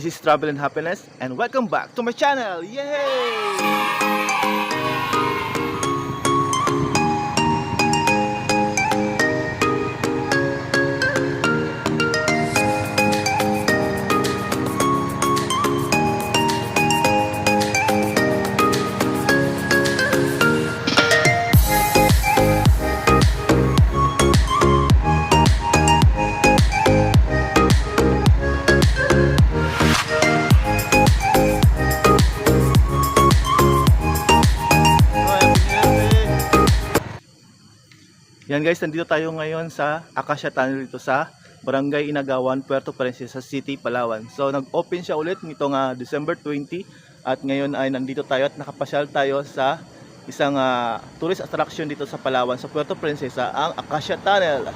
This is Travel and Happiness and welcome back to my channel! Yay! Yan guys, nandito tayo ngayon sa Acacia Tunnel dito sa Barangay Inagawan, Puerto Princesa City, Palawan. So nag-open siya ulit nitong December 20 at ngayon ay nandito tayo at nakapasyal tayo sa isang tourist attraction dito sa Palawan, sa Puerto Princesa, ang Acacia Tunnel.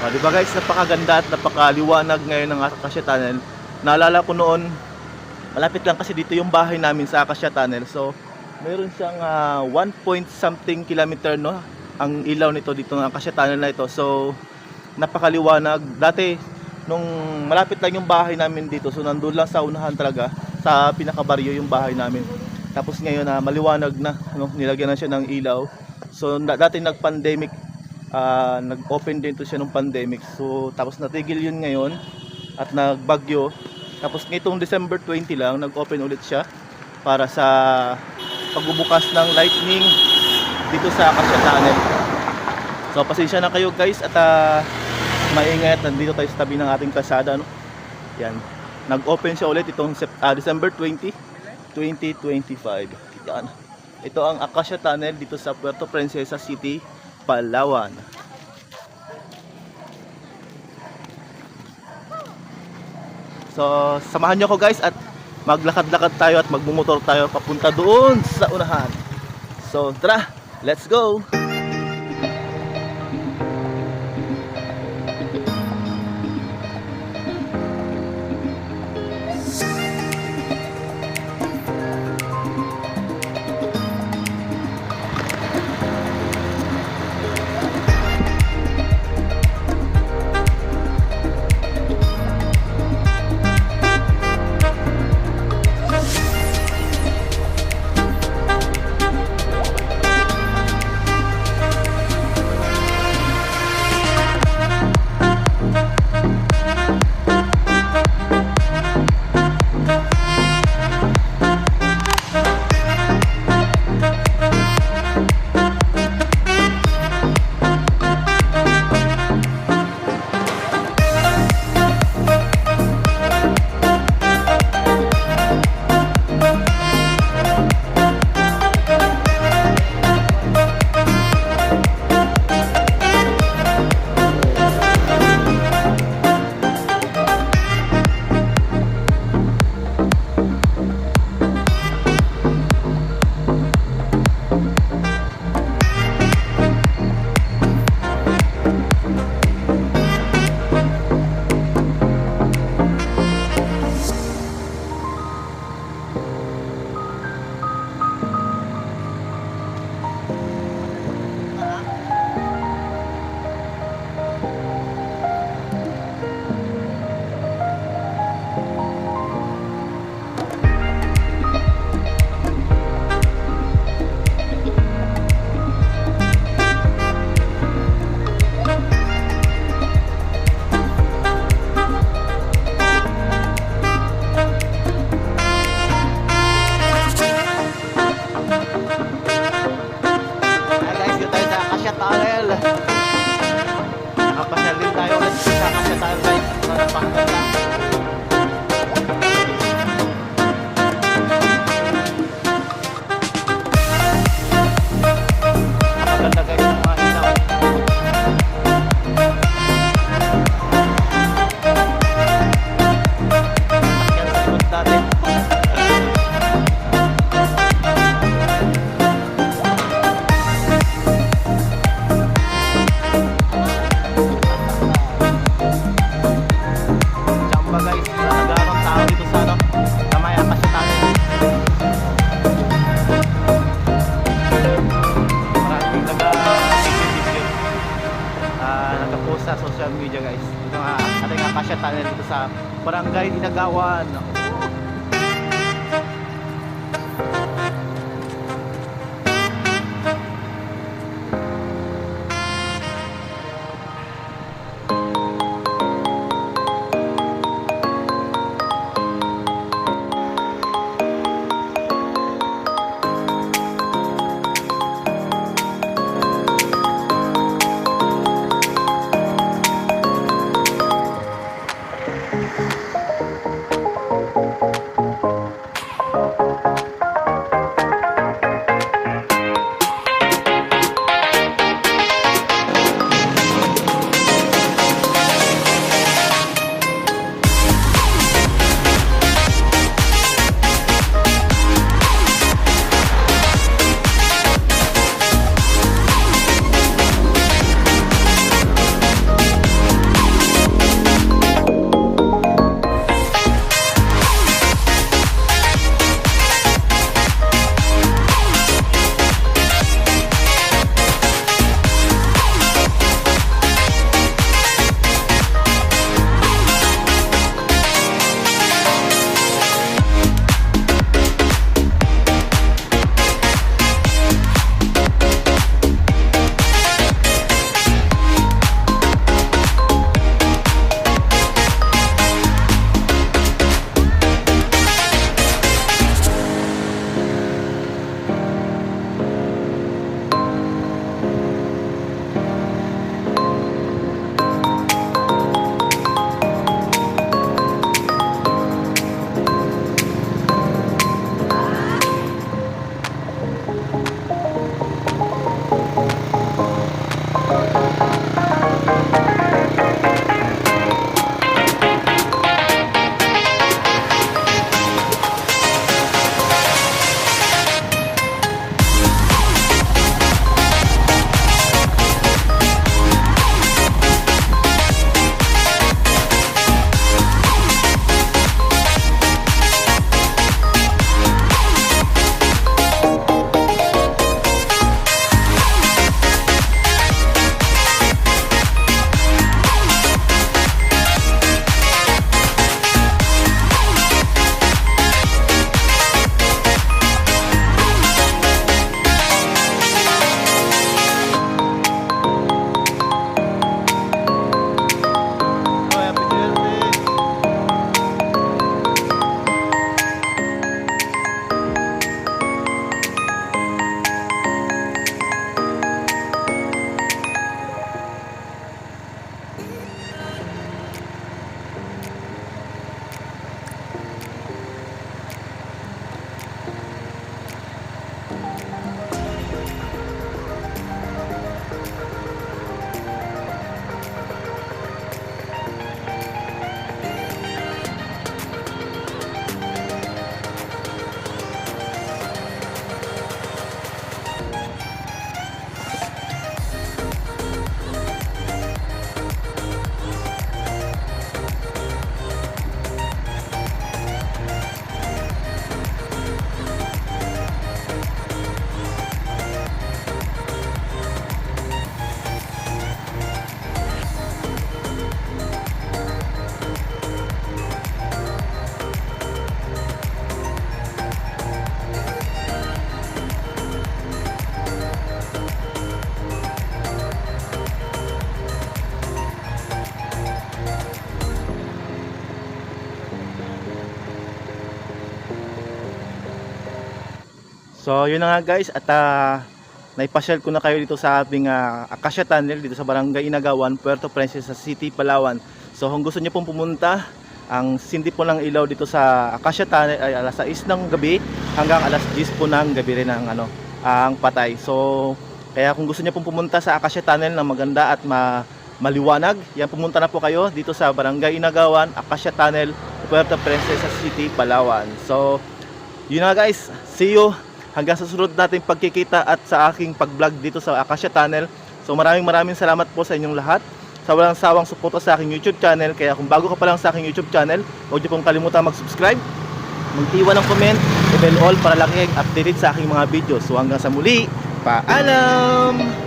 Diba guys, napakaganda at napakaliwanag ngayon ng Acacia Tunnel. Naalala ko noon, malapit lang kasi dito yung bahay namin sa Acacia Tunnel. So meron siyang 1 point something kilometer, no, ang ilaw nito dito ng Acacia Tunnel na ito. So napakaliwanag. Dati nung malapit lang yung bahay namin dito, so nandun lang sa unahan talaga, sa pinakabaryo yung bahay namin. Tapos ngayon maliwanag na, no, nilagyan na siya ng ilaw. So dati nag-pandemic, nag-open din to siya nung pandemic. So tapos natigil yun ngayon at nagbagyo. Tapos nitong December 20 lang nag-open ulit siya para sa pagbubukas ng lightning dito sa Acacia Tunnel. So pasensya na kayo guys at maingay at nandito tayo sa tabi ng ating kalsada, no? Yan, nag-open siya ulit itong December 20, 2025. Yan, ito ang Acacia Tunnel dito sa Puerto Princesa City, Palawan. So samahan nyo ako guys at maglakad-lakad tayo at magmumotor tayo papunta doon sa unahan. So tara, let's go! Acacia Tunnel dito sa Barangay Inagawan. So yun na nga guys, at naipasyal ko na kayo dito sa ating Acacia Tunnel dito sa Barangay Inagawan, Puerto Princesa City, Palawan. So kung gusto niyo pong pumunta, ang sindi po ng ilaw dito sa Acacia Tunnel ay alas 6 ng gabi hanggang alas 10 po ng gabi rin ang patay. So kaya kung gusto niyo pong pumunta sa Acacia Tunnel na maganda at maliwanag, yan, pumunta na po kayo dito sa Barangay Inagawan, Acacia Tunnel, Puerto Princesa City, Palawan. So yun na guys, see you hanggang sa susunod nating pagkikita at sa aking pag-vlog dito sa Acacia Tunnel. So maraming salamat po sa inyong lahat sa walang sawang suporta sa aking YouTube channel. Kaya kung bago ka pa lang sa aking YouTube channel, huwag niyo pong kalimutan mag-subscribe, mag-iwan ng comment, i-bell all para lagi updated sa aking mga videos. So hanggang sa muli, paalam!